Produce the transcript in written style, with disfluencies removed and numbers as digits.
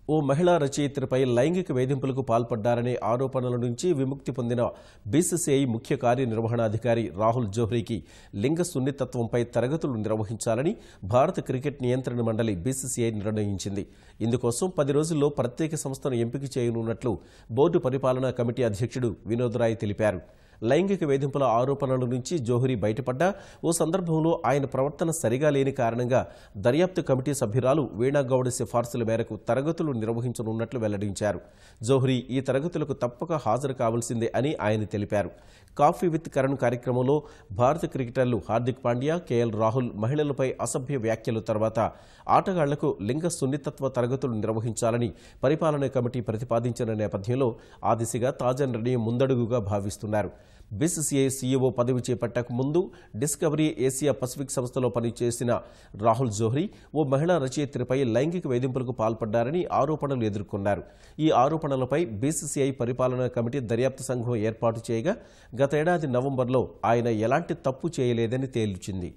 ఓ మహిళా రచయిత్రిపై లైంగిక వేధింపులకు పాల్పడ్డారనే ఆరోపణల నుంచి విముక్తి పొందిన బీసీసీఐ ముఖ్య కార్యనిర్వహణాధికారి రాహుల్ జోహ్రీకి లింగ సున్నితత్వంపై తరగతులు నిర్వహించాలని భారత క్రికెట్ నియంత్రణ మండలి బీసీసీఐ నిర్ణయించింది. ఇందుకోసం 10 రోజుల్లో ప్రత్యేక సంస్థను ఎంపిక చేయనున్నట్లు బోర్డు పరిపాలనా కమిటీ అధ్యక్షుడు వినోద్ రాయ్ తెలిపారు. లైంగిక వేధింపుల ఆరోపణల నుంచి జోహ్రీ బయటపడ్డా ఓ సందర్భంలో ఆయన ప్రవర్తన సరిగా లేని కారణంగా దర్యాప్తు కమిటీ సభ్యురాలు వీణాగౌడ్ సిఫార్సుల మేరకు తరగతులు నిర్వహించనున్నట్లు వెల్లడించారు. జోహ్రీ ఈ తరగతులకు తప్పక హాజరు కావాల్సిందే అని ఆయన తెలిపారు. కాఫీ విత్ కరణ్ కార్యక్రమంలో భారత క్రికెటర్లు హార్దిక్ పాండ్యా, కేఎల్ రాహుల్ మహిళలపై అసభ్య వ్యాఖ్యల తర్వాత ఆటగాళ్లకు లింగ సున్నితత్వ తరగతులు నిర్వహించాలని పరిపాలనా కమిటీ ప్రతిపాదించిన నేపథ్యంలో ఆ దిశగా తాజా నిర్ణయం ముందడుగుగా భావిస్తున్నారు. బీసీసీఐ సీఈఓ పదవి చేపట్టక ముందు డిస్కవరీ ఏసియా పసిఫిక్ సంస్థలో పనిచేసిన రాహుల్ జోహ్రీ ఓ మహిళా రచయిత్రిపై లైంగిక వేధింపులకు పాల్పడ్డారని ఆరోపణలు ఎదుర్కొన్నారు. ఈ ఆరోపణలపై బీసీసీఐ పరిపాలనా కమిటీ దర్యాప్తు సంఘం ఏర్పాటు చేయగా గతేడాది నవంబర్లో ఆయన ఎలాంటి తప్పు చేయలేదని తేల్చింది.